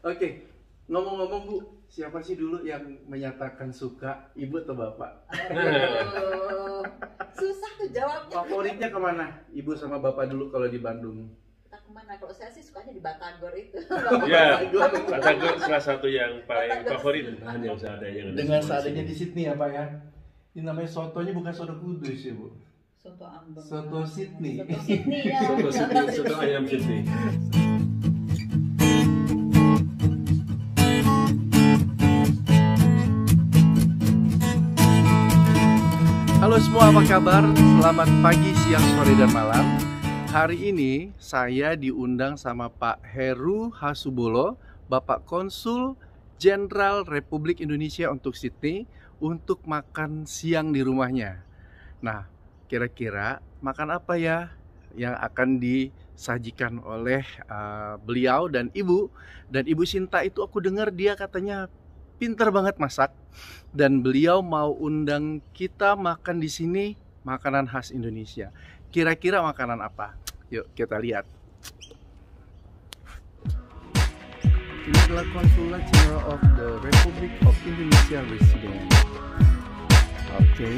Oke, ngomong-ngomong Bu, siapa sih dulu yang menyatakan suka, ibu atau bapak? Susah tuh jawabnya. Favoritnya kemana? Ibu sama bapak dulu kalau di Bandung? Kita kemana? Kalau saya sih sukanya di Batagor itu. Iya, Batagor salah satu yang paling favorit yang seadanya. Dengan seadanya di Sydney ya Pak ya? Ini namanya sotonya bukan soto kudus ya Bu? Soto Ambon. Soto Sydney. Soto Sydney ya. Soto ayam Sydney. Halo semua, apa kabar? Selamat pagi, siang, sore, dan malam. Hari ini saya diundang sama Pak Heru Hasubolo, Bapak Konsul Jenderal Republik Indonesia untuk Sydney, untuk makan siang di rumahnya. Nah, kira-kira makan apa ya yang akan disajikan oleh beliau dan Ibu? Dan Ibu Sinta itu aku dengar dia katanya pinter banget masak, dan beliau mau undang kita makan di sini makanan khas Indonesia. Kira-kira makanan apa? Yuk kita lihat. Ini adalah Konsulat Jenderal of the Republic of Indonesia Resident. Oke,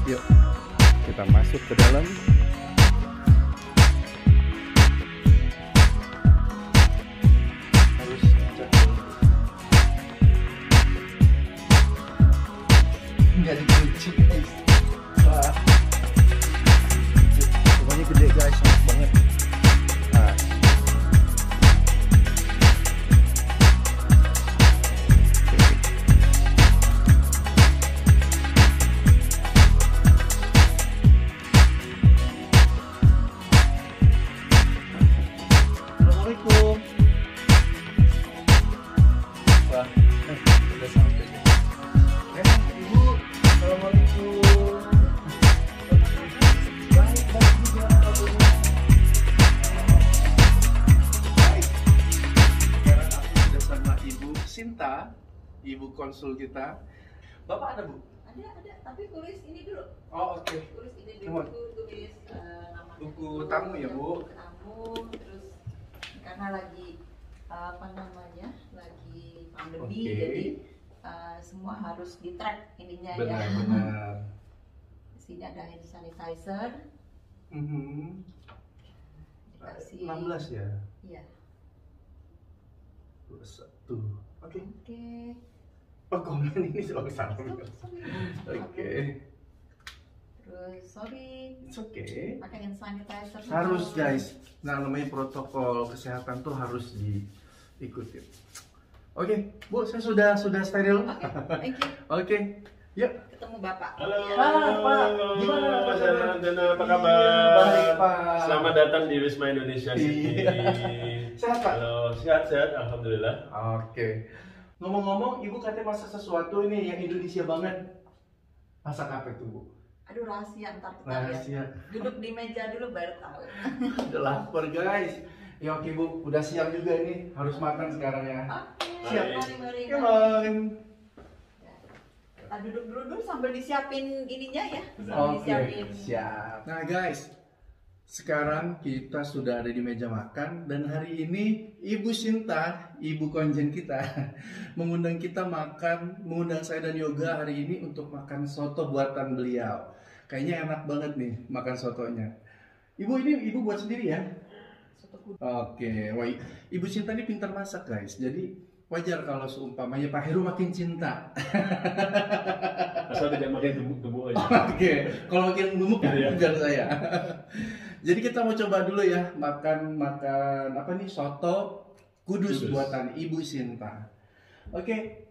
yuk kita masuk ke dalam. Nggak dikunci guys. Wah, rumahnya gede guys, enak banget. Nah, Assalamualaikum. Wah, udah sampai. Ibu, Assalamualaikum. Baik juga kabarnya. Baik. Sekarang aku sudah sama Ibu Sinta, Ibu Konsul kita. Bapak ada Bu? Ada, tapi tulis ini dulu. Oh oke. Tulis ini Gimana? dulu, tulis nama. Buku tamu ya Bu? Buku tamu, terus karena lagi apa namanya, lagi pandemi, Oke. jadi semua harus di track ininya ya. Benar-benar. Di sini ada hand sanitizer. Dikasih. 16 ya? Iya. 21. Oke. Oke. Oh komen ini selalu salah. Sorry. Oke. Terus sorry. It's okay. Pakai hand sanitizer. Harus guys. Nah namanya protokol kesehatan tuh harus diikuti. Oke, Bu, saya sudah steril. Oke, thank you. Oke, yuk. Ketemu Bapak. Halo, Ya. Pak. Gimana, Pak? Mas Dana, apa kabar? Iya, baik, Pak. Selamat datang di Wisma Indonesia Sydney. Sehat, Pak? Halo, sehat-sehat, alhamdulillah. Oke. Ngomong-ngomong, Ibu katanya masak sesuatu ini yang Indonesia banget. Masak apa itu, Bu? Aduh, rahasia, ntar kita Rahasia. lihat. Duduk di meja dulu baru tahu. Udah lapar, guys. Ya oke, Bu. Udah siang juga ini. Harus makan sekarang ya. Oke, Siap. mari. Come on. Kita duduk dulu sambil disiapin ininya ya. Sambil Oke, disiapin. siap. Nah guys, sekarang kita sudah ada di meja makan, dan hari ini Ibu Sinta, Ibu Konjen kita, mengundang kita makan, mengundang saya dan Yoga hari ini untuk makan soto buatan beliau. Kayaknya enak banget nih makan sotonya. Ibu, ini Ibu buat sendiri ya? Soto kudu. Oke, wah, Ibu Sinta ini pintar masak guys, jadi wajar kalau seumpamanya Pak Heru makin cinta. Asal tidak makin gemuk-gemuk aja. Oke, kalau makin gemuk Iya. biar saya. Jadi kita mau coba dulu ya makan apa nih, soto kudus buatan Ibu Sinta. Oke,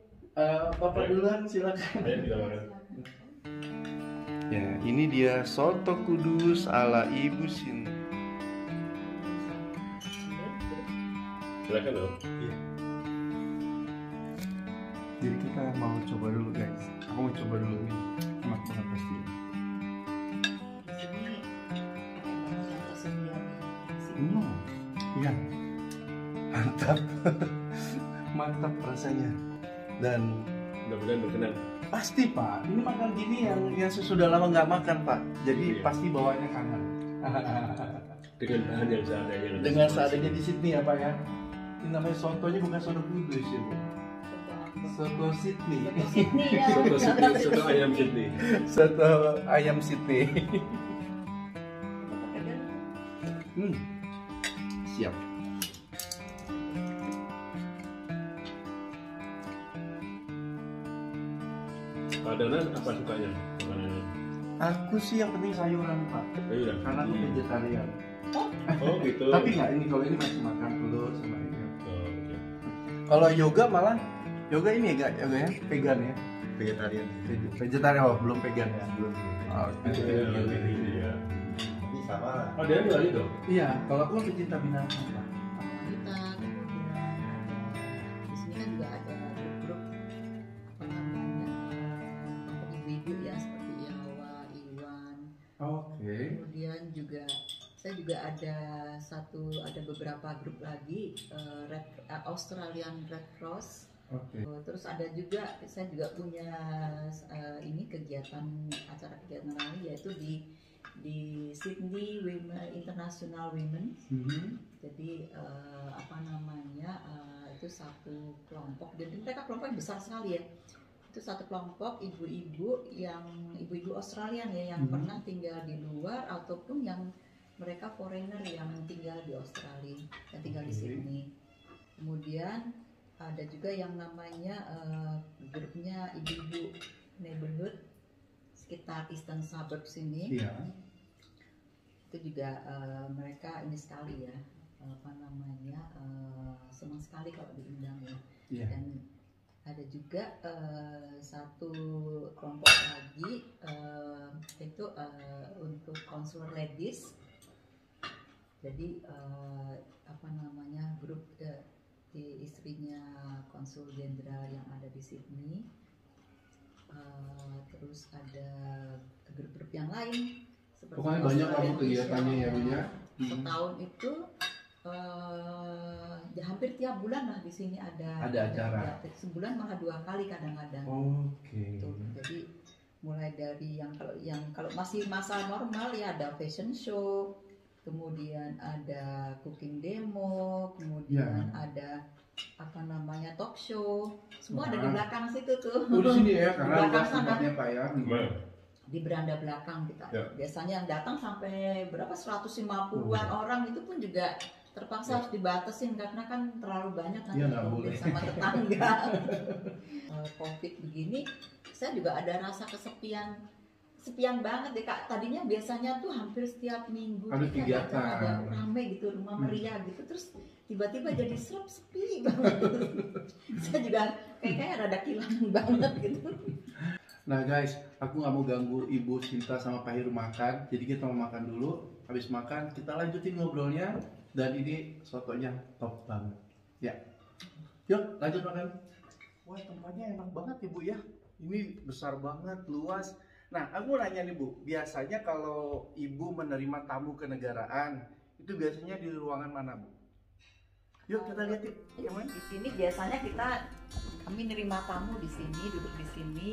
Bapak duluan silakan. Ayo kita makan. Ya, ini dia soto kudus ala Ibu Sinta. Silakan loh. Iya. Jadi kita mau coba dulu guys. Aku mau coba dulu nih. Enak banget pasti. Di sini ada yang tersedia nih. Iya. Mantap. Mantap rasanya. Dan Mudah-mudahan berkenan. pasti Pak, ini makan gini yang sudah lama nggak makan Pak. Jadi Iya. pasti bawaannya kangen. Dengan bahan yang seadanya. Dengan seadanya di Sydney ya Pak ya. Ini namanya sotonya bukan soto kudus ya, Bu. Soto Sydney. Sydney ya. Soto ayam Sydney. Soto ayam Sydney. Siap. Pak Danan apa sukanya makanannya? Aku sih yang penting sayuran, Pak. Sayuran. Karena aku vegetarian. Oh gitu. Tapi nggak ini, kalau ini masih makan telur sama ini. Oh, oke. Kalau yoga malah, yoga ini ya, yoga ya, vegan ya. Vegetarian. Vegetarian, oh belum vegan ya. Belum. Oke. Iya. Tapi sama lah. Oh dia juga gitu. Iya, kalau aku pecinta binatang, Pak. Kita kemudian di sini kan juga ada grup apa namanya ibu-ibu ya seperti Yawa, Iwan. Oke. Kemudian juga saya juga ada beberapa grup lagi Australian Red Cross. Oke. Terus ada juga saya juga punya ini acara kegiatan lain yaitu di Sydney International Women. Jadi apa namanya itu satu kelompok dan mereka kelompoknya besar sekali ya. Itu satu kelompok ibu-ibu Australian ya yang pernah tinggal di luar ataupun yang mereka foreigner yang tinggal di Australia, yang tinggal di Sydney. Kemudian ada juga yang namanya grupnya ibu-ibu neighborhood sekitar Eastern Suburbs ini. Iya. Itu juga mereka ini sekali ya, apa namanya senang sekali kalau diundang ya. Iya. Dan ada juga satu kelompok lagi itu untuk konselor ladies. Jadi apa namanya grup di istrinya konsul jenderal yang ada di Sydney. Terus ada grup-grup yang lain. Pokoknya banyak kamu kegiatannya ya, Bu ya. Setahun itu ya hampir tiap bulan lah di sini ada acara. Sebulan malah 2 kali kadang-kadang. Oke. Jadi mulai dari kalau masih masa normal ya ada fashion show, kemudian ada cooking demo, kemudian ada apa namanya talk show, semua ada di belakang situ tuh. Oh, di sini ya, karena belakang luas sana. tempatnya, Pak ya. Di beranda belakang kita. Ya. Biasanya yang datang sampai berapa 150-an orang itu pun juga terpaksa harus dibatasin karena kan terlalu banyak nanti Iya, nggak konflik boleh. sama tetangga. Covid begini, saya juga ada rasa kesepian banget deh Kak. Tadinya biasanya tuh hampir setiap minggu Ada kita kegiatan. ada rame gitu, rumah meriah gitu. Terus tiba-tiba jadi sepi banget. Saya juga kayaknya rada kehilangan banget gitu. Nah guys, aku nggak mau ganggu Ibu Sinta sama Pak Heru makan, jadi kita mau makan dulu. Habis makan kita lanjutin ngobrolnya. Dan ini sotonya top banget. Ya, yuk lanjut makan. Wah tempatnya enak banget ya Bu ya. Ini besar banget, luas. Nah aku mau nanya nih Bu, biasanya kalau Ibu menerima tamu kenegaraan itu biasanya di ruangan mana Bu? Yuk kita lihat yuk. Yang mana? Di sini biasanya kami nerima tamu di sini, duduk di sini,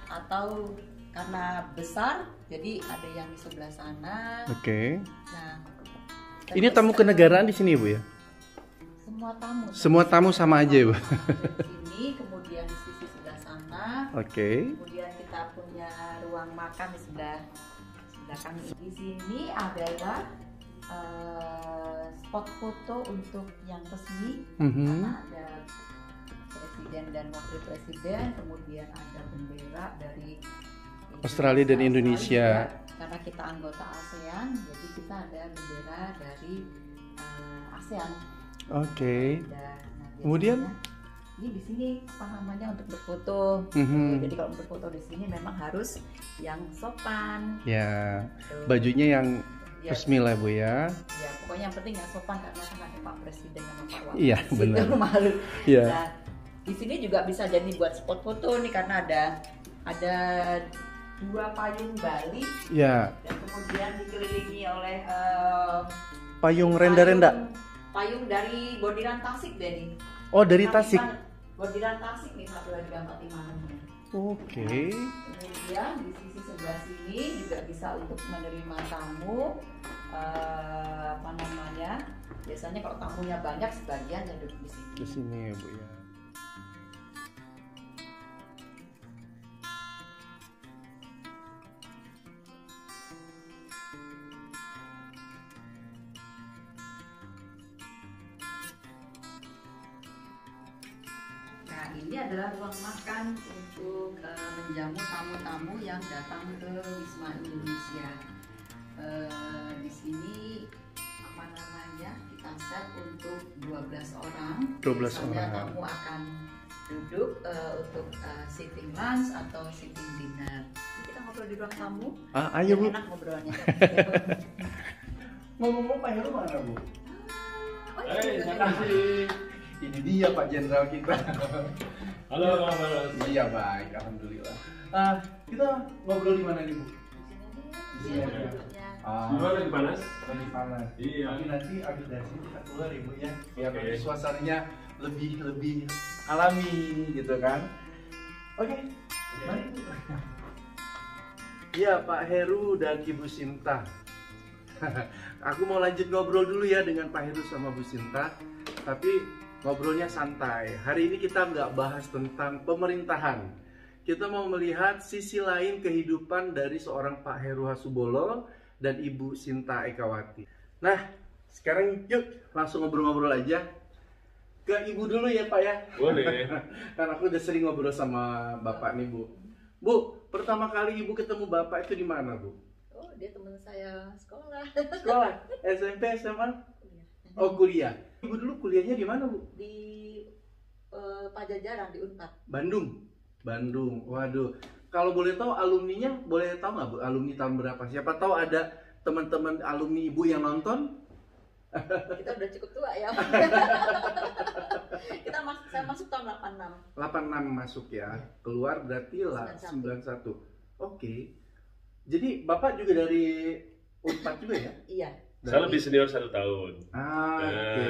atau karena besar, jadi ada yang di sebelah sana. Oke. Nah, Ini tamu kenegaraan di sini Bu ya? Semua tamu sama aja Bu. di sini, kemudian di sisi sebelah sana. Oke. Kemudian kita punya ruang makan di sebelah kami. Di sini adalah spot foto untuk yang resmi, karena ada presiden dan wakil presiden, kemudian ada bendera dari Australia dan Indonesia. Karena kita anggota ASEAN, jadi kita ada bendera dari ASEAN. Oke. Nah, Kemudian? ini di sini apa namanya untuk berfoto. Jadi kalau berfoto di sini memang harus yang sopan. Ya, Tuh. bajunya yang Ya, resmi lah Bu ya. ya pokoknya yang penting yang sopan karena kan ada Pak Presiden sama Pak Wakil Iya, Presiden. benar. Malu. Iya. Nah, di sini juga bisa jadi buat spot foto nih karena ada 2 payung Bali Ya, dan kemudian dikelilingi oleh payung renda-renda. payung dari bordiran Tasik deh nih. Oh, dari Rapi Tasik. banget. Bordiran Tasik nih satu lagi gambar timangannya. Oke. Kemudian di sisi sebelah sini juga bisa untuk menerima tamu. apa namanya, biasanya kalau tamunya banyak sebagian ya duduk di sini. Di sini ya Bu ya. Nah, ini adalah ruang makan untuk menjamu tamu-tamu yang datang ke Wisma Indonesia. Di sini apa namanya, kita set untuk 12 orang. 12 Biasanya orang. tamu akan duduk untuk sitting lunch atau sitting dinner. Jadi kita ngobrol di ruang tamu. Ayo Bu. Enak ngobrolnya. Ngomong-ngomong Pak Heru mana Bu? Oh, Terima kasih. Ini dia Pak Jenderal kita. Halo, halo. Iya baik, alhamdulillah. Kita ngobrol di mana nih Bu? Di sini aja duduknya. Gimana lagi panas? Lagi panas. Iya. Tapi nanti abis dari sini kita keluar ya Bu ya. Biar Oke. nanti suasananya lebih alami gitu kan. Oke. Mari Bu. Iya Pak Heru dan Ibu Sinta. Aku mau lanjut ngobrol dulu ya dengan Pak Heru sama Bu Sinta. Tapi ngobrolnya santai. Hari ini kita nggak bahas tentang pemerintahan. Kita mau melihat sisi lain kehidupan dari seorang Pak Heru Hasubolo dan Ibu Sinta Ekawati. Nah, sekarang yuk langsung ngobrol-ngobrol aja. Ke Ibu dulu ya Pak ya. Boleh. Karena aku udah sering ngobrol sama Bapak nih Bu. Bu, pertama kali Ibu ketemu Bapak itu di mana Bu? Oh, dia teman saya sekolah. Sekolah? SMP, SMA? Kuliah. Oh kuliah. Ibu dulu kuliahnya di mana Bu? Di Pajajaran, di Unpad. Bandung. Bandung. Waduh. Kalau boleh tahu alumninya, boleh tahu nggak Bu? Alumni tahun berapa? Siapa tahu ada teman-teman alumni Ibu yang nonton? Kita udah cukup tua ya. Saya masuk tahun 86. 86 masuk ya. Keluar berarti lah 91. Oke. Jadi Bapak juga dari Unpad juga ya? Iya. Saya lebih senior 1 tahun. Oke.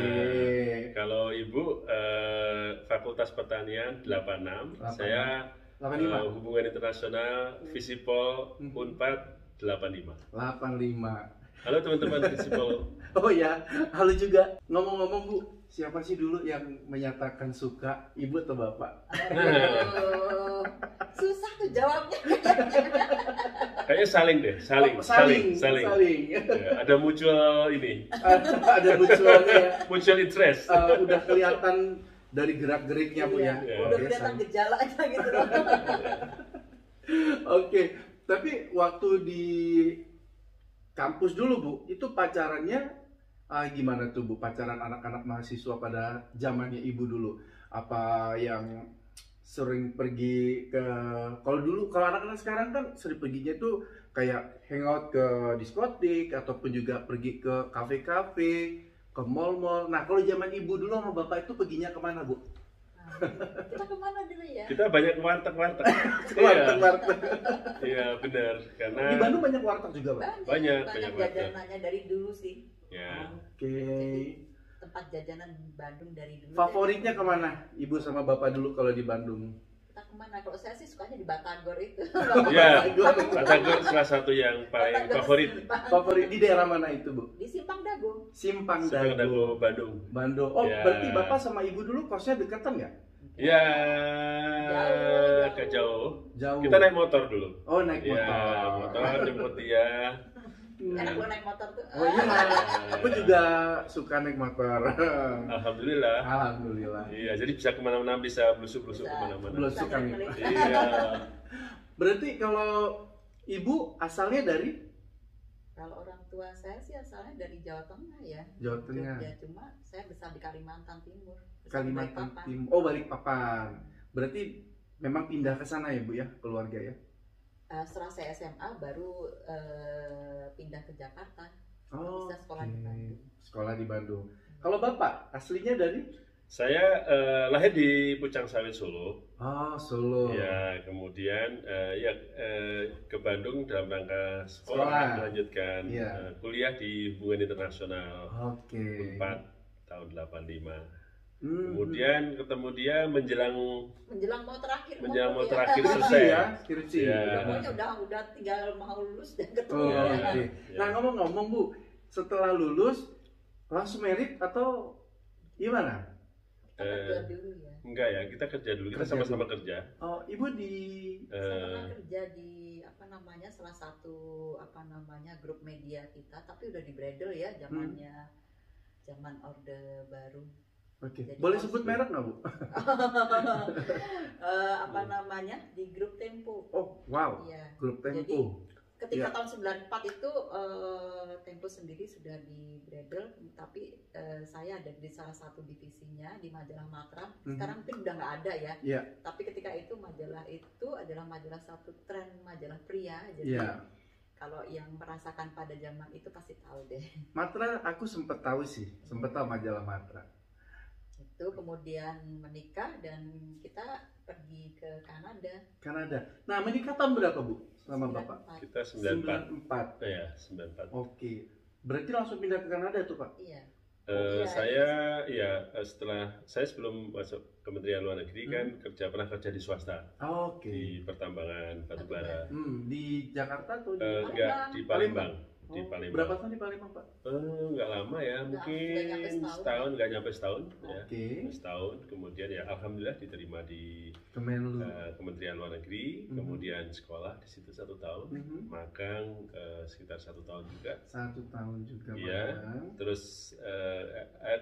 Kalau Ibu Fakultas Pertanian 86, 86. saya 85. Hubungan Internasional Visipol Unpad 85. 85. Halo teman-teman Visipol. Oh ya, halo juga. Ngomong-ngomong Bu, siapa sih dulu yang menyatakan suka, Ibu atau Bapak? Aduh, susah tuh jawabnya. Kayaknya saling deh, saling. Oh, saling. Ya, ada mutual ini, Ada munculnya ya. mutual interest. Udah kelihatan dari gerak-geriknya Bu ya. Iya. Oh, Udah ya, kelihatan saling. gejalanya gitu loh. Oke, tapi waktu di kampus dulu Bu, itu pacarannya gimana tuh Bu? Pacaran anak-anak mahasiswa pada zamannya Ibu dulu. Apa yang sering pergi ke, kalau dulu, kalau anak-anak sekarang kan sering perginya tuh kayak hangout ke diskotik ataupun juga pergi ke kafe-kafe, ke mall-mall. Nah, kalau zaman Ibu dulu sama Bapak itu perginya kemana Bu? Kita kemana dulu ya? Kita banyak warteg-warteg. Warteg-warteg. Iya benar, karena Di Bandung banyak warteg juga Pak? Banyak jajanannya dari dulu sih. ya Oke. Tempat jajanan Bandung dari dulu. Favoritnya kemana? Ibu sama Bapak dulu kalau di Bandung? Kita kemana? Kalau saya sih sukanya di Batagor itu. ya Batagor salah satu yang paling favorit. Favorit di daerah mana itu Bu? Di Simpang Dago. Simpang Simpang Dago, Dago Bandung. Bandung. Oh, Ya. berarti Bapak sama Ibu dulu kosnya dekatan nggak? Ya Jauh. agak jauh. Jauh. Kita naik motor dulu. Oh, naik motor. Ya motor jemput dia. Enak gue naik motor tuh. Oh iya, aku juga suka naik motor. Alhamdulillah. Alhamdulillah. Iya, jadi bisa kemana-mana, bisa blusuk-blusuk Bisa. kemana-mana. Blusuk kan ya. Iya. Berarti kalau Ibu asalnya dari Kalau orang tua saya sih asalnya dari Jawa Tengah ya. Jawa Tengah, Jogja, cuma saya besar di Kalimantan Timur. Besar di Kalimantan Balikpapan. Timur. Oh, Balikpapan. Berarti memang pindah ke sana ya Bu ya, keluarga ya? Setelah saya SMA baru pindah ke Jakarta. Oh, Bisa sekolah di oke. Bandung. Sekolah di Bandung. Kalau Bapak aslinya dari? Saya lahir di Pucang Sawit Solo. Oh, Solo. Ya, kemudian ke Bandung dalam rangka Sekolah. sekolah, melanjutkan Iya. kuliah di Hubungan Internasional Oke. 4 tahun 85. Hmm. Kemudian ketemu dia menjelang Menjelang mau terakhir. mau ya. terakhir Skripsi selesai. ya, skripsi. Iya. Pokoknya udah tinggal mau lulus dan ketemu. Oh, ya. oke. Ya. Nah, ngomong-ngomong Bu, setelah lulus langsung merit atau gimana? Kita kerja dulu ya. Enggak ya, kita kerja dulu. Kita Kerja sama-sama dulu. kerja. Oh, ibu di Saya pernah kerja di salah satu grup media kita, tapi udah di Bredel ya, zaman Orde Baru. Oke. Jadi Boleh harus- sebut merek nggak bu? Di grup Tempo. Oh, wow. Iya. Grup Jadi, Tempo. Ketika Ya. tahun 94 itu Tempo sendiri sudah di Bredel, tapi saya ada di salah satu divisinya di majalah Matra. Sekarang mungkin udah nggak ada ya. Iya. Tapi ketika itu majalah itu adalah majalah satu tren majalah pria. Jadi Iya. kalau yang merasakan pada zaman itu pasti tahu deh. Matra aku sempet tahu sih, sempet tahu majalah Matra. Itu kemudian menikah dan kita pergi ke Kanada. Nah, menikah tahun berapa bu? Sama bapak? 94. Kita 94. 94. Ya, 94. Oke. Berarti langsung pindah ke Kanada tuh pak? Iya. Eh, Iya, saya sebelum masuk Kementerian Luar Negeri kan pernah kerja di swasta Oke. di pertambangan batubara. Di Jakarta tuh? Enggak, di Palembang. Di Oh, Palembang. berapa tahun di Palembang pak? Enggak lama ya, Nggak mungkin nyampe setahun. setahun, nggak nyampe setahun. Ya. Oke. Setahun, kemudian ya alhamdulillah diterima di Kemenlu. Kementerian Luar Negeri, kemudian sekolah di situ 1 tahun, magang sekitar 1 tahun juga. 1 tahun juga Iya. magang. Terus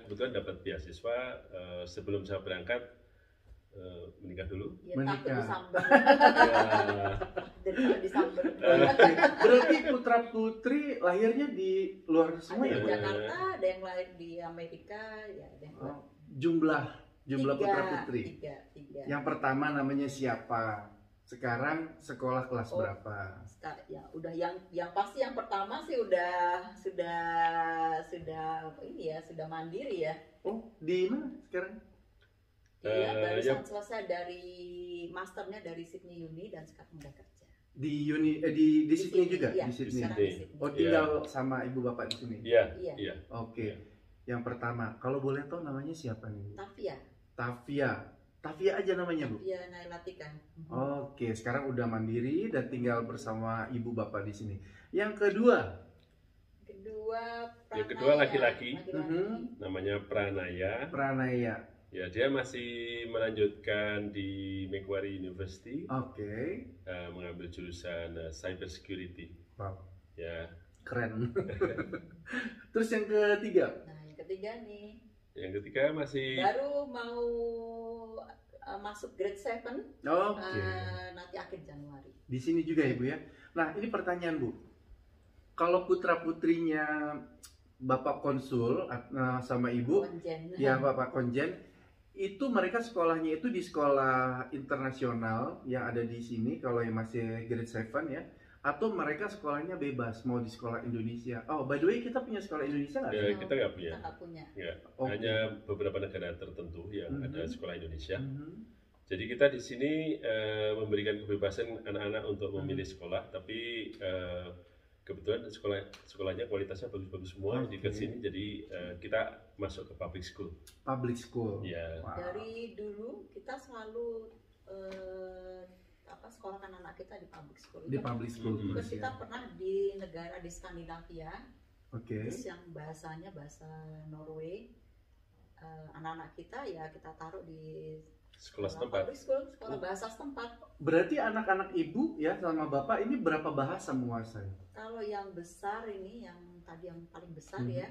kebetulan dapat beasiswa sebelum saya berangkat menikah dulu. Ya, Menikah. takut disamber. Ya, Daripada disamber. Oke. Berarti putra putri lahirnya di luar semua Ada ya di bu? Jakarta, ada yang lahir di Amerika, ya ada yang Oh, jumlah putra putri. Tiga. Yang pertama namanya siapa? Sekarang sekolah kelas Oh. berapa? Ya udah yang pasti yang pertama sih sudah ini ya, sudah mandiri ya. Oh, di mana sekarang? Iya, barusan ya. selesai dari masternya dari Sydney Uni dan sekarang udah kerja. Di di Sydney juga, Iya, di Sydney. sekarang di Sydney. Oh, tinggal sama ibu bapak di sini. iya, Iya. iya. Oke. Yang pertama, kalau boleh tahu namanya siapa nih? Tavia Tavia aja namanya, Bu. Tavia Nailatika. Oke, sekarang udah mandiri dan tinggal bersama ibu bapak di sini. Yang kedua, Yang kedua laki-laki. Namanya Pranaya. Ya, dia masih melanjutkan di Macquarie University, Oke. mengambil jurusan Cyber Security. Wow, Ya, keren. Terus yang ketiga, Nah, yang ketiga nih yang ketiga masih baru mau masuk grade 7 oke. nanti akhir Januari. Di sini juga ya, Bu ya. Nah, ini pertanyaan, Bu. Kalau putra-putrinya Bapak Konsul sama Ibu, Konjen. ya Bapak Konjen, itu mereka sekolahnya itu di sekolah internasional yang ada di sini kalau yang masih grade 7 ya, atau mereka sekolahnya bebas mau di sekolah Indonesia. Oh, by the way, kita punya sekolah Indonesia nggak? ya, sih? kita nggak punya. Kita nggak punya. Ya, Oke. hanya beberapa negara tertentu yang ada sekolah Indonesia. Mhm. Jadi kita di sini memberikan kebebasan anak-anak untuk memilih sekolah, tapi kebetulan sekolahnya kualitasnya bagus-bagus semua di Oke. sini. Jadi kita masuk ke public school. Public school. Ya. Wow. Dari dulu kita selalu sekolahkan anak kita di public school. Di public school Mhm. terus Terus kita ya. pernah di negara di Skandinavia, Oke. terus yang bahasanya bahasa Norway. Anak-anak kita ya kita taruh di Sekolah setempat. public school, sekolah bahasa setempat. Berarti anak-anak ibu ya sama bapak ini berapa bahasa menguasai? Kalau yang besar ini, yang tadi yang paling besar ya,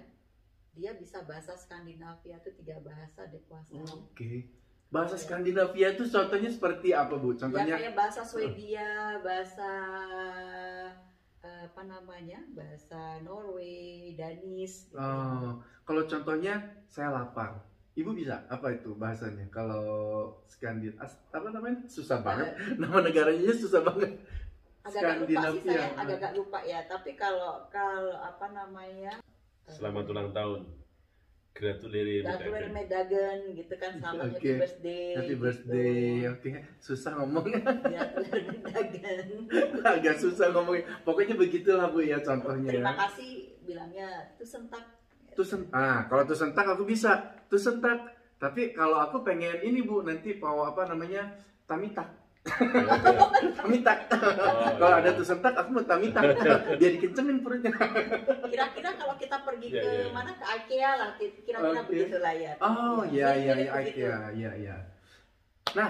dia bisa bahasa Skandinavia itu 3 bahasa dia kuasai. Oke. Bahasa Skandinavia itu contohnya seperti apa, Bu? Ya Contohnya kayak bahasa Swedia, bahasa bahasa Norway, Danish. Gitu. kalau contohnya saya lapar. Ibu bisa apa itu bahasanya? Kalau apa namanya? Susah banget. Nama negaranya susah banget. Agak-agak lupa sih saya, Skandinavia. agak-agak lupa ya. Tapi kalau apa namanya? Selamat ulang tahun. Gratulere Gratulere Middagen. Medagen gitu kan, selamat Oke. happy birthday. Happy gitu. birthday. Oke, susah ngomongnya. Gratulere Medagen. Agak susah ngomongnya. Pokoknya begitulah, Bu ya contohnya. Terima kasih bilangnya tuh sentak. Kalau tuh sentak aku bisa. Tuh sentak. Tapi kalau aku pengen ini, Bu, nanti mau apa namanya? Tamitak. Tamitak. Kalau ada tuh sentak, aku mau tamitak. Biar dikencemin perutnya. Kira-kira kalau kita pergi Iya, ke iya. mana, ke IKEA lah, kira-kira Oke. begitulah ya. Oh iya iya iya Begitu. iya. Nah,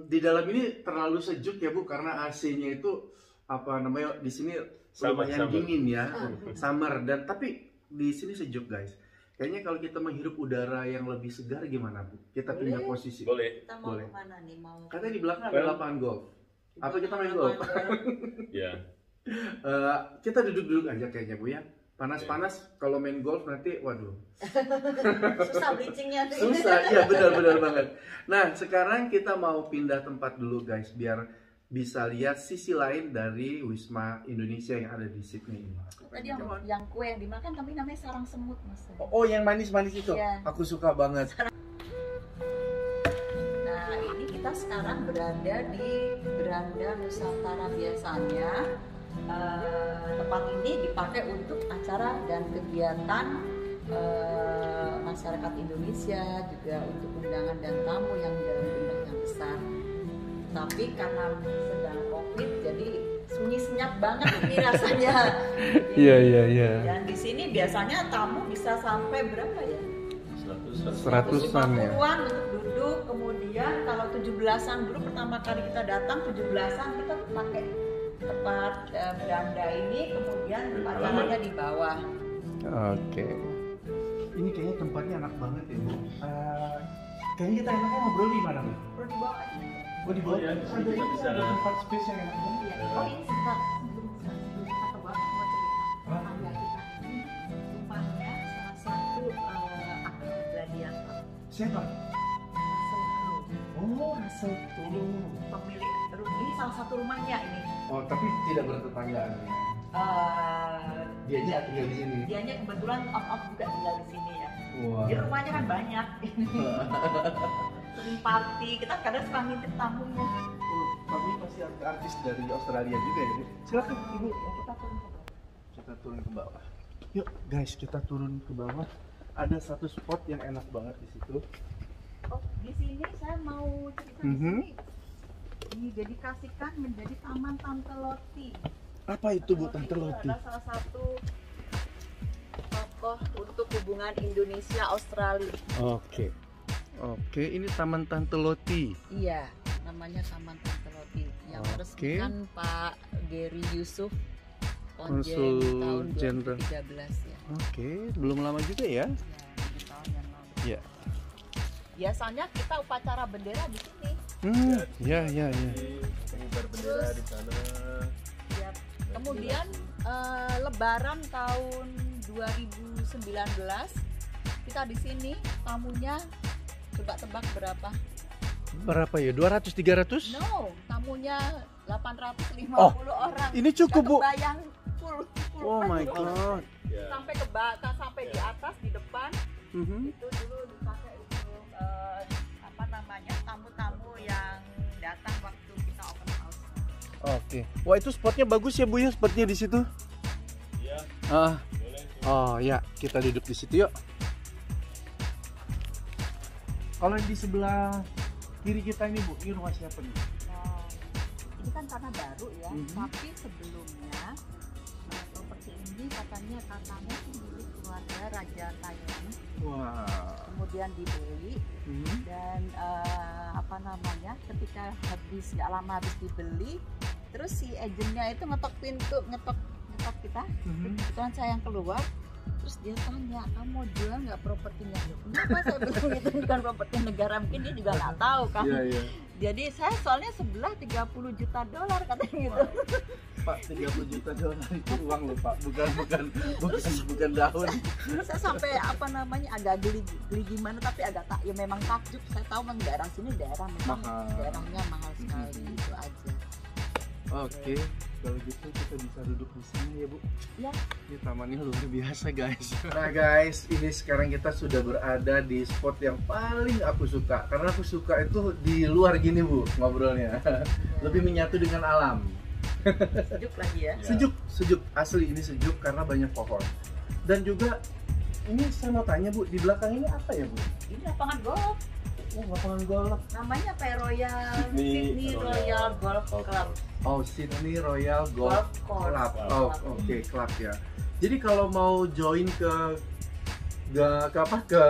di dalam ini terlalu sejuk ya Bu, karena AC-nya itu apa namanya di sini lumayan Summer. dingin ya, summer dan tapi di sini sejuk guys. Kayaknya kalau kita menghirup udara yang lebih segar gimana Bu? Kita pindah Boleh. posisi. Boleh. Kita mau Boleh. kemana nih? Mau Katanya di belakang ada lapangan golf. Apa kita main golf? Ya. Kita duduk-duduk aja kayaknya Bu ya. Panas-panas kalau main golf nanti waduh. Susah bleachingnya tuh. Susah, iya benar-benar banget. Nah, sekarang kita mau pindah tempat dulu guys, biar bisa lihat sisi lain dari Wisma Indonesia yang ada di Sydney ini. Tadi yang kue yang dimakan tapi namanya sarang semut Mas. Oh, yang manis-manis itu? Iya. Aku suka banget. Nah, ini kita sekarang berada di Beranda Nusantara. Biasanya tempat ini dipakai untuk acara dan kegiatan masyarakat Indonesia, juga untuk undangan dan tamu yang dalam jumlah yang besar. Tapi karena sedang COVID, jadi sunyi senyap banget ini rasanya. Iya. Dan di sini biasanya tamu bisa sampai berapa ya? 100-an ya. 150-an untuk duduk. Kemudian kalau 17-an dulu pertama kali kita datang 17-an kita pakai tempat beranda ini, kemudian acaranya di bawah. Oke. Ini kayaknya tempatnya enak banget ya Bu. Kayaknya kita enaknya ngobrol di mana Bu? Perlu di bawah aja. Oh di bawah. Oh, iya, Ada kita ini bisa. ada tempat space yang enak banget. Iya. Oh ini sebentar, sebelum kita ke bawah mau cerita. Tetangga kita ini rumahnya salah satu aktor gladiator. Siapa? Russell Crowe. Oh, Russell Jadi pemilik rumah ini salah satu rumahnya ini. Oh, tapi tidak bertetanggaan ya. Dia aja tinggal di sini. Dianya kebetulan off juga tinggal di sini ya. Wah. Di rumahnya kan banyak. Sering party, kita kadang suka ngintip tamunya. Oh, kami pasti artis dari Australia juga ya Bu. Silakan Ibu. Kita turun ke bawah. Kita turun ke bawah. Yuk guys, kita turun ke bawah. Ada satu spot yang enak banget di situ. Oh, di sini saya mau cerita di Mhm. sini. Didedikasikan menjadi Taman Tante Loti. Apa itu Bu Tante Loti? Adalah salah satu tokoh untuk hubungan Indonesia Australia. Oke. Oke, ini Taman Tante Loti. Iya, namanya Taman Tante Loti. Yang Oke. meresmikan Pak Gary Yusuf Konsul Konjen tahun Jenderal. 2013 ya. Oke, belum lama juga ya? Ya, 7 tahun yang lalu. Iya. Biasanya kita upacara bendera di sini. Ya. Pengibar bendera di sana. Ya. Kemudian Lebaran tahun 2019 kita di sini tamunya coba tebak berapa? Berapa ya? 200 300? No, tamunya 850 Oh, orang. Ini cukup Bu. Nggak kebayang full Oh my god. Ya. sampai ke bawah, sampai di atas di depan Mhm. itu dulu dipakai untuk apa namanya tamu-tamu yang datang waktu kita open house. Oke. Wah, itu spotnya bagus ya Bu ya, spotnya di situ. Iya, Ah. boleh. Oh ya, kita duduk di situ yuk. Kalau di sebelah kiri kita ini Bu, ini rumah siapa nih? Nah, ini kan karena baru ya, Mhm. tapi sebelumnya properti ini katanya sih milik keluarga Raja Thailand, Wah. kemudian dibeli dan apa namanya ketika habis nggak lama habis dibeli, terus si agennya itu ngetok pintu, ngetok kita, kebetulan saya yang keluar. Terus dia tanya, kamu mau jual nggak propertinya? Kenapa saya bilang itu bukan properti negara, mungkin dia juga nggak tahu kan. Iya. Jadi saya soalnya sebelah 30 juta dolar katanya gitu. Pak, 30 juta dolar itu uang loh Pak, bukan daun. Saya sampai apa namanya agak geli gimana, tapi agak ya memang takjub. Saya tahu memang daerah sini daerah memang Mahal. daerahnya mahal sekali, itu aja. Oke, kalau gitu kita bisa duduk di sini ya Bu. Ya. Ini tamannya luar biasa guys. Nah guys, ini sekarang kita sudah berada di spot yang paling aku suka. Karena aku suka itu di luar gini Bu, ngobrolnya. Lebih menyatu dengan alam. Sejuk lagi ya. Sejuk, asli ini sejuk karena banyak pohon. Dan juga ini saya mau tanya Bu, di belakang ini apa ya Bu? Ini lapangan golf. Oh, lapangan golf. Namanya apa ya? Sydney Sydney Royal Golf Club. Oh, Sydney Royal Golf Golf Course. Club. Club. Oh, oke, club ya. Jadi kalau mau join ke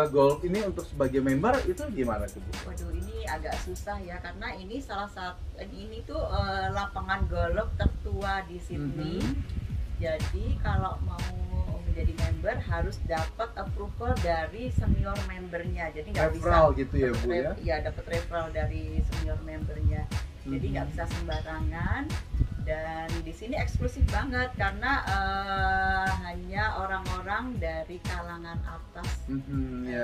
golf ini untuk sebagai member itu gimana tuh, Bu? Waduh, ini agak susah ya karena ini salah satu ini tuh lapangan golf tertua di Sydney. Jadi kalau mau menjadi member harus dapat approval dari senior membernya. Jadi nggak bisa Referral gitu ya, Bu ya? Iya, dapat referral dari senior membernya. Jadi nggak bisa sembarangan. Dan di sini eksklusif banget karena hanya orang-orang dari kalangan atas Ya.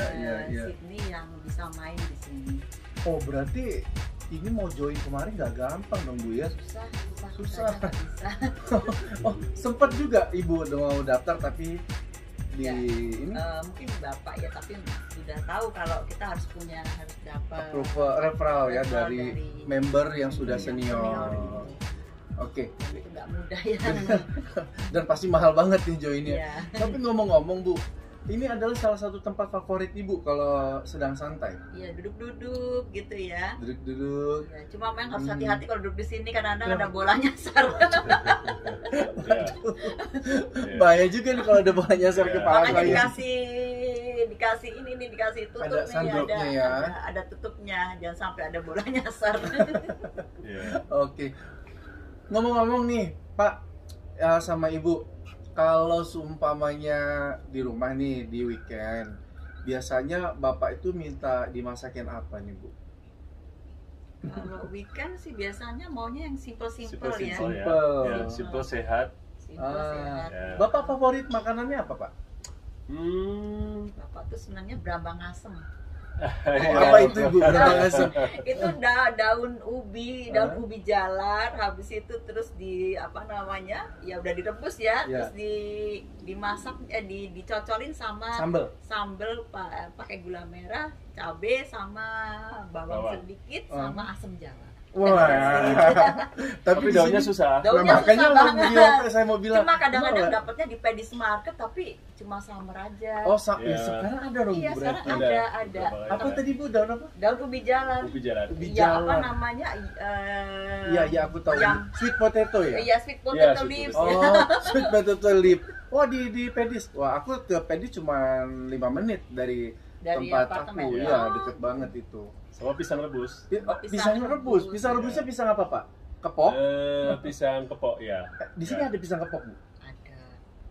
Sydney yang bisa main di sini. Oh, berarti ini mau join kemarin nggak gampang dong, Bu ya? Susah. Nggak bisa. Oh, sempat juga Ibu mau daftar tapi di Ya, ini mungkin bapak ya, tapi sudah tahu kalau kita harus dapat approval referral ya referral dari member yang sudah yang senior. gitu. Oke. Itu nggak mudah ya. Dan pasti mahal banget nih joinnya. Iya. Tapi ngomong-ngomong, Bu, ini adalah salah satu tempat favorit Ibu kalau sedang santai. Iya, duduk-duduk gitu ya. Duduk-duduk. Ya, cuma memang harus hati-hati kalau duduk di sini karena Kenapa? ada bola nyasar. Ya. Bahaya juga nih kalau ada bola nyasar Ya. kepala Makanya saya. dikasih ini nih, dikasih tutup Ada nih, sandropnya ya. ada tutupnya, jangan sampai ada bola nyasar. Ya. Oke. Ngomong-ngomong nih, Pak, ya, sama Ibu, kalau seumpamanya di rumah nih di weekend, biasanya Bapak itu minta dimasakin apa nih, Bu? Kalau weekend sih biasanya maunya yang simple-simple Simple ya. simple ya. Simple. Ya, simple sehat. Simple sehat. Ya. Bapak favorit makanannya apa, Pak? Bapak tuh sebenarnya berambang asem. Apa itu, Bu? Berambang asem. Itu daun ubi jalar, habis itu terus ya udah direbus ya, Ya. terus dimasak, dicocolin sama sambel pakai gula merah, cabe sama bawang sedikit sama asam jawa. Wah. Tapi di daunnya sini- susah. Daunnya makanya susah banget. saya mau bilang. Cuma kadang-kadang kenapa? dapatnya di Paddy's Market tapi cuma summer aja. Oh, Ya. sekarang ada dong, Iya, Bu, sekarang berarti. ada. Apa tadi, Bu? Daun apa? Daun ubi jalar. Ubi jalan. Ubi Iya, apa jalar. namanya? Iya, aku tahu. Yang- Sweet potato ya? Iya, sweet Iya, potato sweet leaves. potato. Oh, sweet potato leaf. Oh, di Pedis. Wah, aku ke Pedis cuma 5 menit dari Dari tempat apartemen. aku. ya? Iya, Oh. deket banget itu. Sama pisang rebus. Pisang rebus. Pisang rebusnya pisang apa, Pak? Kepok? Pisang kepok ya. Di sini ada pisang kepok, Bu? Ada.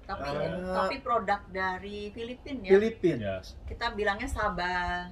Tapi Ah. tapi produk dari Filipina ya. Filipina. Ya. Kita bilangnya Sabah.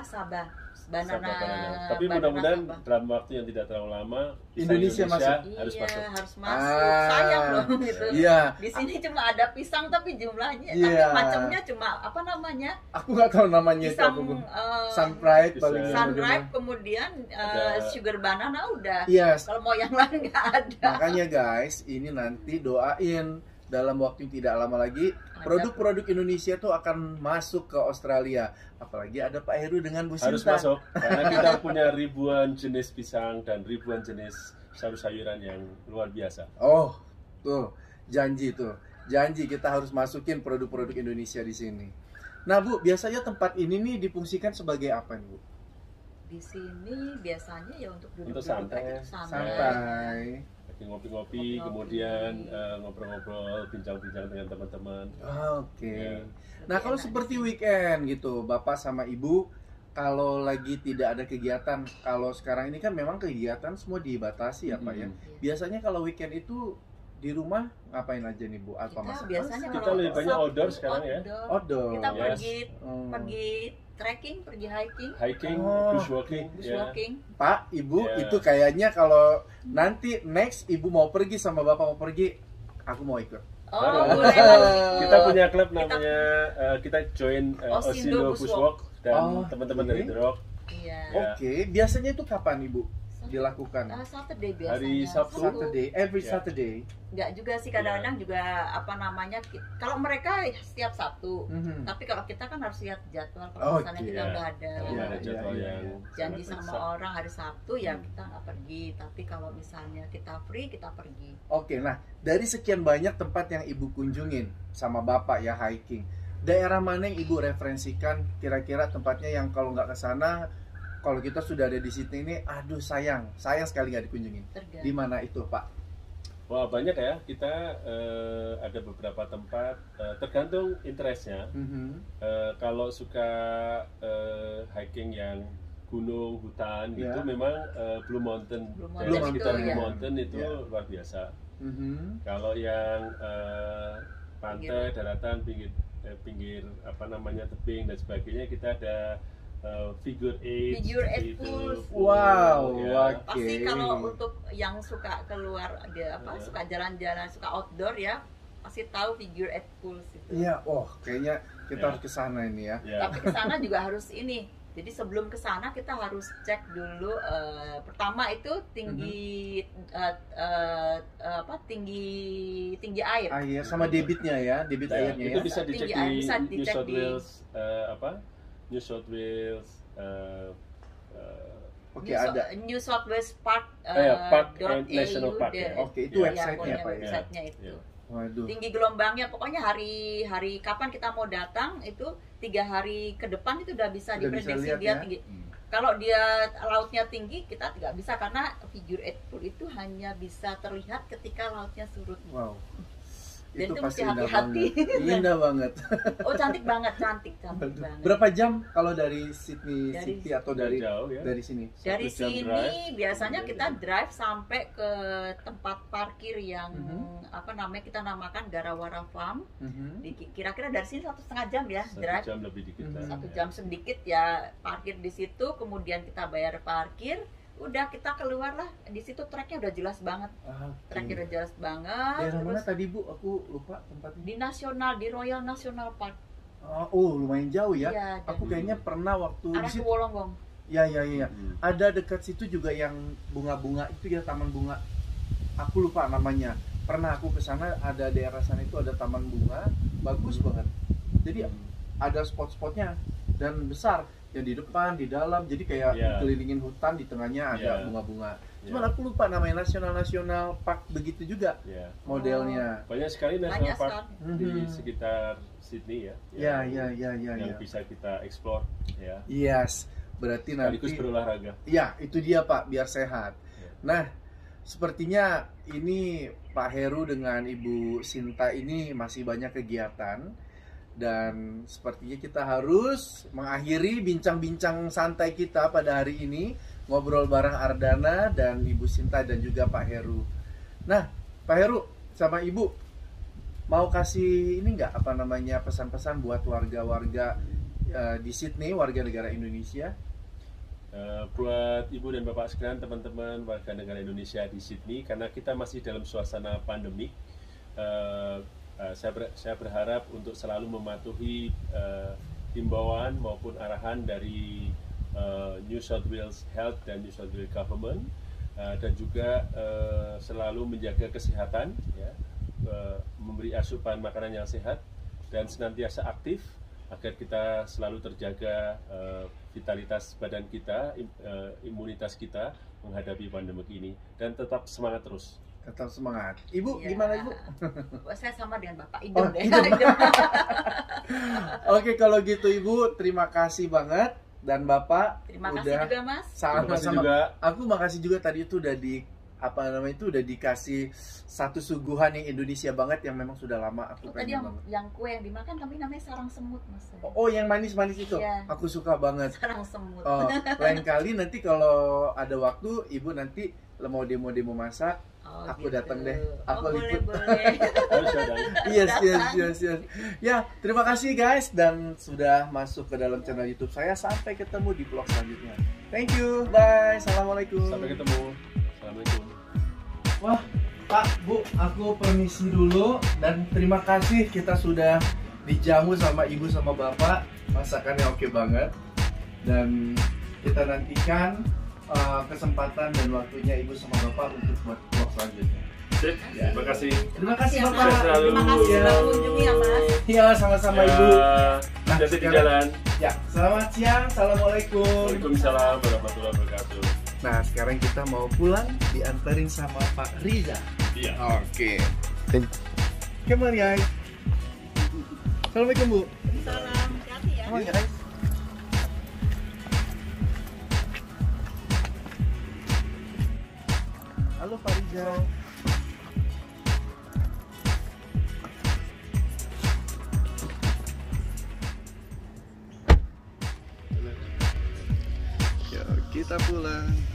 Sabah. Banana. Banana. Tapi banana mudah-mudahan Sabah. dalam waktu yang tidak terlalu lama pisang Indonesia masuk. harus Iya, masuk. harus masuk. Sayang loh gitu. Iya, Di sini cuma ada pisang tapi jumlahnya, Iya. tapi macamnya cuma apa namanya? aku nggak tahu namanya itu. Pisang Aku. eh, Sunbright Pisang. paling sunripe, kemudian Ada- sugar banana udah. Iya, Kalau mau yang lain nggak ada. makanya guys, ini nanti doain dalam waktu yang tidak lama lagi produk-produk Indonesia tuh akan masuk ke Australia. Apalagi ada Pak Heru dengan Bu Harus Sinta. masuk karena kita punya ribuan jenis pisang dan ribuan jenis sayur-sayuran yang luar biasa. Oh, tuh janji tuh. Janji kita harus masukin produk-produk Indonesia di sini. Nah, Bu, biasanya tempat ini nih difungsikan sebagai apa nih, Bu? Di sini biasanya ya untuk duduk Untuk santai. Santai. Lagi ngopi-ngopi, kemudian ngobrol-ngobrol, bincang-bincang dengan teman-teman. Oke. Ya. Nah, kalau seperti weekend gitu, Bapak sama Ibu kalau lagi tidak ada kegiatan, kalau sekarang ini kan memang kegiatan semua dibatasi ya, Pak ya. Biasanya kalau weekend itu di rumah ngapain aja nih, Bu? Apa Kita masak? biasanya Kita kalau lebih banyak Sabtu, outdoor sekarang ya. Outdoor. Kita Yes. pergi trekking, pergi hiking, Hiking, Oh. bushwalking, ya. bushwalking. Pak, Ibu, Ya. itu kayaknya kalau nanti next Ibu mau pergi sama Bapak mau pergi, aku mau ikut. Oh, Baru. boleh banget. Kita punya klub namanya kita join Osindo Osindo Bushwalk dan Oh, teman-teman oke. dari The Rock. Iya. Ya. Oke, biasanya itu kapan Ibu dilakukan? Saturday biasanya. Hari Sabtu. Saturday, every Ya. Saturday. Enggak juga sih, kadang-kadang juga apa namanya, kalau mereka setiap Sabtu. Mhm. Tapi kalau kita kan harus lihat jadwal. Kalau Oh, misalnya iya. kita udah ada Kalau Iya, ada iya, jadwal iya, yang iya. janji sangat sama mendesak. orang hari Sabtu ya kita nggak pergi. Tapi kalau misalnya kita free, kita pergi. Oke, nah dari sekian banyak tempat yang Ibu kunjungin sama Bapak ya hiking, daerah mana yang Ibu referensikan kira-kira tempatnya yang kalau nggak ke sana, kalau kita sudah ada di Sydney ini, aduh sayang sekali nggak dikunjungin. Di mana itu, Pak? Wah, banyak ya. Kita ada beberapa tempat, tergantung interestnya. Kalau suka hiking yang gunung, hutan, gitu, memang Blue Mountain, daerah sekitar Blue Mountain itu luar biasa. Kalau yang pantai, daratan, pinggir apa namanya, tebing dan sebagainya, kita ada figure eight pools. Wow, ya. Pasti kalau untuk yang suka keluar dia suka jalan-jalan, suka outdoor ya, pasti tahu figure eight pools itu. Iya, kayaknya kita harus ke sana ini ya. Tapi ke sana juga harus ini. Jadi sebelum ke sana kita harus cek dulu pertama itu tinggi tinggi air. Air sama debitnya ya, debit airnya itu ya. bisa dicek di New South Wales New South Wales ada New South Wales Park National Park ya. Oke, itu website-nya Pak ya. Website-nya itu. Waduh. Tinggi gelombangnya pokoknya hari kapan kita mau datang itu 3 hari ke depan itu udah bisa diprediksi dia tinggi. Kalau dia lautnya tinggi kita tidak bisa karena figure eight pool itu hanya bisa terlihat ketika lautnya surut. Wow. Dan itu pasti mesti hati-hati. Indah banget. Oh, cantik banget. Berapa jam kalau dari Sydney City atau dari jauh, ya? dari sini? Dari sini biasanya kita drive sampai ke tempat parkir yang apa namanya kita namakan Garawara Farm. Kira-kira dari sini 1,5 jam ya drive. 1 jam lebih dikit. 1 jam sedikit ya parkir di situ, kemudian kita bayar parkir. Udah kita keluar lah, di situ treknya udah jelas banget. Treknya udah jelas banget. Daerah mana tadi Bu? Aku lupa tempatnya. Di Royal National Park. Lumayan jauh ya. Aku kayaknya pernah waktu di situ. Wollongong. Ya. Ada dekat situ juga yang bunga-bunga itu ya, taman bunga. Aku lupa namanya. Pernah aku ke sana, ada daerah sana itu ada taman bunga, bagus banget. Jadi ada spot-spotnya dan besar. Yang di depan, di dalam, jadi kayak dikelilingin hutan, di tengahnya ada bunga-bunga. Cuman aku lupa namanya, National Park begitu juga modelnya. Banyak sekali National Park di sekitar Sydney ya. Yang bisa kita explore ya. Yes, berarti sekaligus nanti berolahraga. Ya, itu dia Pak, biar sehat. Nah, sepertinya ini Pak Heru dengan Ibu Sinta ini masih banyak kegiatan. Dan sepertinya kita harus mengakhiri bincang-bincang santai kita pada hari ini, ngobrol bareng Ardana dan Ibu Sinta dan juga Pak Heru. Nah, Pak Heru sama Ibu mau kasih ini nggak pesan-pesan buat warga-warga di Sydney, warga negara Indonesia? Buat Ibu dan Bapak sekalian, teman-teman warga negara Indonesia di Sydney, karena kita masih dalam suasana pandemik. Saya berharap untuk selalu mematuhi himbauan maupun arahan dari New South Wales Health dan New South Wales Government, dan juga selalu menjaga kesehatan, ya, memberi asupan makanan yang sehat dan senantiasa aktif agar kita selalu terjaga vitalitas badan kita, imunitas kita menghadapi pandemi ini, dan tetap semangat terus. Tetap semangat. Ibu, gimana Ibu? Saya sama dengan Bapak, idem deh. Oke, kalau gitu Ibu, terima kasih banget. Dan Bapak, terima kasih juga Mas. Sama-sama. Aku makasih juga tadi itu udah udah dikasih satu suguhan yang Indonesia banget yang memang sudah lama aku pengen banget. Yang kue yang dimakan kami namanya sarang semut Mas. Oh, yang manis-manis itu? Iya. Aku suka banget. Sarang semut. Lain kali nanti kalau ada waktu, Ibu nanti mau demo masak, aku gitu. Datang deh. Aku boleh. Yes. Ya, terima kasih guys dan sudah masuk ke dalam channel YouTube saya. Sampai ketemu di vlog selanjutnya. Thank you. Bye. Assalamualaikum. Sampai ketemu. Assalamualaikum. Wah, Pak, Bu, aku permisi dulu dan terima kasih kita sudah dijamu sama Ibu sama Bapak. Masakannya oke banget. Dan kita nantikan kesempatan dan waktunya Ibu sama Bapak untuk buat vlog selanjutnya. Terima kasih. Terima kasih Bapak. Terima kasih sudah mengunjungi ya Mas. Iya, sama-sama Ibu. Hati-hati di jalan. Ya, selamat siang. Assalamualaikum. Waalaikumsalam warahmatullahi wabarakatuh. Nah, sekarang kita mau pulang, diantarin sama Pak Riza. Iya. Oke. Kemari, Assalamualaikum Bu. Emang ya, guys? Halo Farija. Yuk, kita pulang.